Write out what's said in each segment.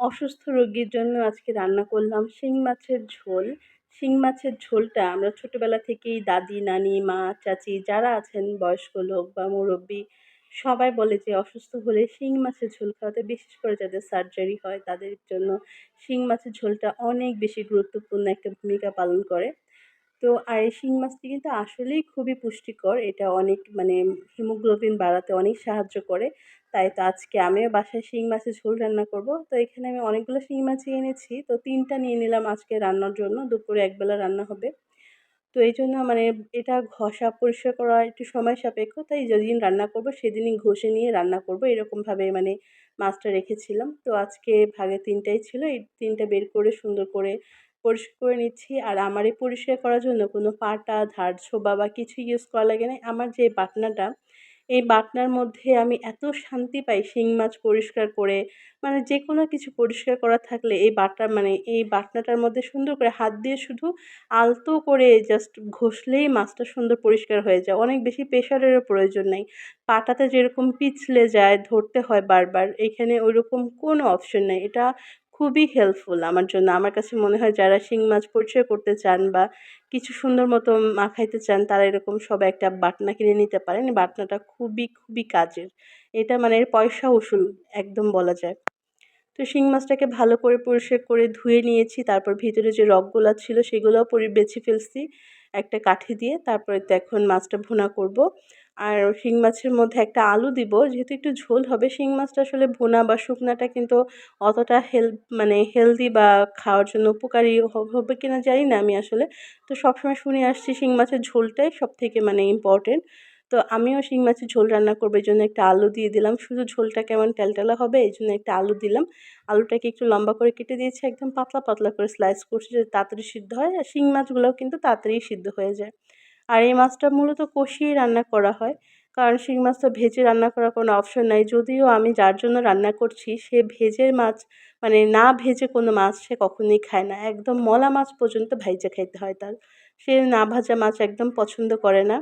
অসুস্থ রোগীর জন্য আজকে রান্না করলাম শিং মাছের ঝোল। শিং মাছের ঝোলটা আমরা ছোটবেলা থেকেই দাদি, নানি, মা, চাচি যারা আছেন বয়স্ক লোক বা মুরব্বি সবাই বলে যে অসুস্থ হলে শিং মাছের ঝোল খাওয়াতে, বিশেষ করে যাদের সার্জারি হয় তাদের জন্য শিং মাছের ঝোলটা অনেক বেশি গুরুত্বপূর্ণ একটা ভূমিকা পালন করে। তো আর এই শিং মাছটি কিন্তু আসলেই খুবই পুষ্টিকর। এটা অনেক মানে হিমোগ্লোবিন বাড়াতে অনেক সাহায্য করে। তাই তো আজকে আমিও বাসায় শিং মাছের ঝোল রান্না করব। তো এখানে আমি অনেকগুলো শিং মাছই এনেছি। তো ৩ টা নিয়ে নিলাম আজকে রান্নার জন্য। দুপুরে একবেলা রান্না হবে। তো এইজন্য মানে এটা ঘষা পরিষ্কার করা একটু সময় সাপেক্ষ। তাই যেদিন রান্না করব সেদিনই ঘষে নিয়ে রান্না করব। এরকমভাবে মানে মাছটা রেখেছিলাম। তো আজকে ভাগে ৩ টাই ছিল। এই ৩ টা বের করে সুন্দর করে পরিষ্কার করে নিচ্ছি। আর আমার এই পরিষ্কার করার জন্য কোনো পাটা, ধার ছোবা বা কিছু ইউজ করা লাগে না। আমার যে বাটনাটা, এই বাটনার মধ্যে আমি এত শান্তি পাই শিং মাছ পরিষ্কার করে, মানে যেকোনো কিছু পরিষ্কার করা থাকলে এই এই বাটনাটার মধ্যে সুন্দর করে হাত দিয়ে শুধু আলতো করে জাস্ট ঘষলেই মাছটা সুন্দর পরিষ্কার হয়ে যায়। অনেক বেশি প্রেশারেরও প্রয়োজন নাই। পাটাতে যেরকম পিছলে যায়, ধরতে হয় বারবার, এখানে ওইরকম কোনো অপশন নাই। এটা খুবই হেল্পফুল আমার জন্য। আমার কাছে মনে হয় যারা শিং মাছ পরিষ্কার করতে চান বা কিছু সুন্দর মতো মাখাইতে চান তারা এরকম সবাই একটা বাটনা কিনে নিতে পারেন। এই বাটনাটা খুবই, খুবই কাজের। এটা মানে পয়সা উসুল একদম বলা যায়। তো শিং মাছটাকে ভালো করে পরিষ্কার করে ধুয়ে নিয়েছি। তারপর ভিতরে যে রগগুলা ছিল সেগুলোও বেছে ফেলছি একটা কাঠি দিয়ে। তারপরে তো এখন মাছটা ভুনা করব। আর শিং মাছের মধ্যে একটা আলু দিব। যেহেতু একটু ঝোল হবে, শিং মাছটা আসলে ভুনা বা শুকনাটা কিন্তু অতটা হেলদি বা খাওয়ার জন্য উপকারী হবে কিনা জানি না আমি আসলে। তো সবসময় শুনে আসছি শিং মাছের ঝোলটাই সবথেকে মানে ইম্পোর্টেন্ট। তো আমিও শিং মাছের ঝোল রান্না করব, এজন্য একটা আলু দিয়ে দিলাম। শুধু ঝোলটা কেমন ট্যালট্যালা হবে এজন্য একটা আলু দিলাম। আলুটাকে একটু লম্বা করে কেটে দিয়েছি, একদম পাতলা, পাতলা করে স্লাইস করছি যাতে তাড়াতাড়ি সিদ্ধ হয়। আর শিং মাছগুলোও কিন্তু তাড়াতাড়ি সিদ্ধ হয়ে যায়। আর এই মাছটা মূলত কষিয়ে রান্না করা হয়। কারণ শিং মাছ তো ভেজে রান্না করার কোনো অপশন নাই। যদিও আমি যার জন্য রান্না করছি সে ভেজে মাছ মানে না ভেজে কোনো মাছ সে কখনোই খায় না। একদম মলা মাছ পর্যন্ত ভাইজা খাইতে হয় তার। সে না ভাজা মাছ একদম পছন্দ করে না।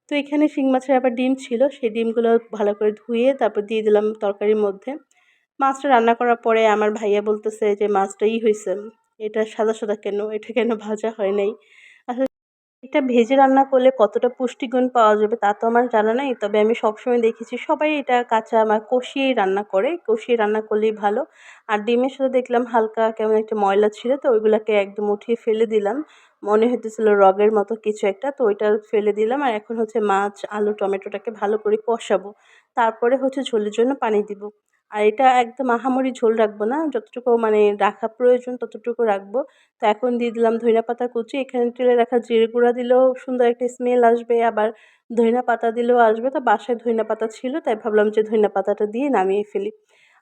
তো এখানে শিং মাছের আবার ডিম ছিল। সেই ডিমগুলো ভালো করে ধুয়ে তারপর দিয়ে দিলাম তরকারির মধ্যে। মাছটা রান্না করার পরে আমার ভাইয়া বলতেছে যে, "মাছটা হইছে। এটা সাদা, সাদা কেন? এটা কেন ভাজা হয় নাই?" আসলে এটা ভেজে রান্না করলে কতটা পুষ্টিগুণ পাওয়া যাবে তা তো আমার জানা নাই। তবে আমি সবসময় দেখেছি সবাই এটা কাঁচা বা কষিয়েই রান্না করে। কষিয়ে রান্না করলেই ভালো। আর ডিমের সাথে দেখলাম হালকা কেমন একটা ময়লা ছিল, তো ওইগুলাকে একদম উঠিয়ে ফেলে দিলাম। মনে হইতেছিল রগের মতো কিছু একটা, তো ওইটা ফেলে দিলাম। আর এখন হচ্ছে মাছ, আলু, টমেটোটাকে ভালো করে কষাবো। তারপরে হচ্ছে ঝোলের জন্য পানি দিব। আর এটা একদম আহামরি ঝোল রাখবো না। যতটুকু মানে রাখা প্রয়োজন ততটুকু রাখবো। তো এখন দিয়ে দিলাম ধইন্যাপাতা কুচি। এখানে তেলে রাখা জিরে গুঁড়া দিলেও সুন্দর একটা স্মেল আসবে, আবার ধইন্যা পাতা দিলেও আসবে। তো বাসায় ধইন্যা পাতা ছিল তাই ভাবলাম যে ধইন্যা পাতাটা দিয়ে নামিয়ে ফেলি।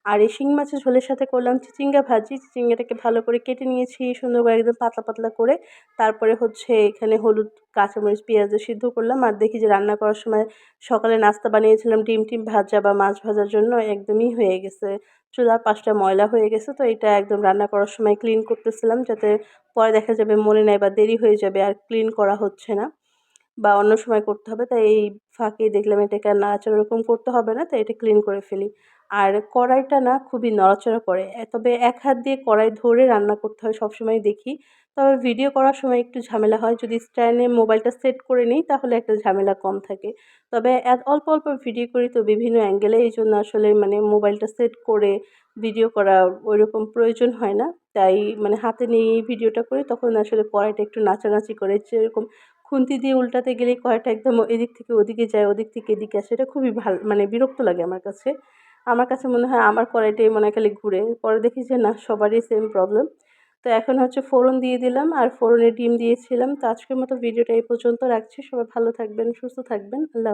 আর এই শিং মাছের ঝোলের সাথে করলাম চিচিঙ্গা ভাজি। চিচিঙ্গাটাকে ভালো করে কেটে নিয়েছি সুন্দর করে একদম পাতলা, পাতলা করে। তারপরে হচ্ছে এখানে হলুদ, কাঁচামরিচ, পেঁয়াজ দিয়ে সিদ্ধ করলাম। আর দেখি যে রান্না করার সময় সকালে নাস্তা বানিয়েছিলাম ডিম-টিম ভাজা বা মাছ ভাজার জন্য, একদমই হয়ে গেছে। চুলার পাশটা ময়লা হয়ে গেছে। তো এটা একদম রান্না করার সময় ক্লিন করতেছিলাম যাতে পরে দেখা যাবে মনে নাই বা দেরি হয়ে যাবে আর ক্লিন করা হচ্ছে না বা অন্য সময় করতে হবে। তাই এই ফাঁকে দেখলাম এটাকে আর নাড়াচাড়া ওরকম করতে হবে না, তাই এটা ক্লিন করে ফেলি। আর কড়াইটা না খুবই নড়াচড়া করে। তবে এক হাত দিয়ে কড়াই ধরে রান্না করতে হয় সবসময় দেখি। তবে ভিডিও করার সময় একটু ঝামেলা হয়। যদি স্ট্যান্ডে মোবাইলটা সেট করে নিই তাহলে একটা ঝামেলা কম থাকে। তবে অল্প, অল্প ভিডিও করি তো বিভিন্ন অ্যাঙ্গেলে, এইজন্য আসলে মানে মোবাইলটা সেট করে ভিডিও করা ওইরকম প্রয়োজন হয় না। তাই মানে হাতে নিয়েই ভিডিওটা করি, তখন আসলে কড়াইটা একটু নাচানাচি করে, যেরকম খুন্তি দিয়ে উল্টাতে গেলেই কড়াইটা একদম এদিক থেকে ওদিকে যায়, ওদিক থেকে এদিকে আসে। এটা খুবই মানে বিরক্ত লাগে আমার কাছে। আমার কাছে মনে হয় আমার কড়াইটাই মনে হয় খালি ঘুরে। পরে দেখি যে না, সবারই সেম প্রবলেম। তো এখন হচ্ছে ফোড়ন দিয়ে দিলাম আর ফোড়নে ডিম দিয়েছিলাম। তো আজকের মতো ভিডিওটা এই পর্যন্ত রাখছি। সবাই ভালো থাকবেন, সুস্থ থাকবেন। আল্লাহ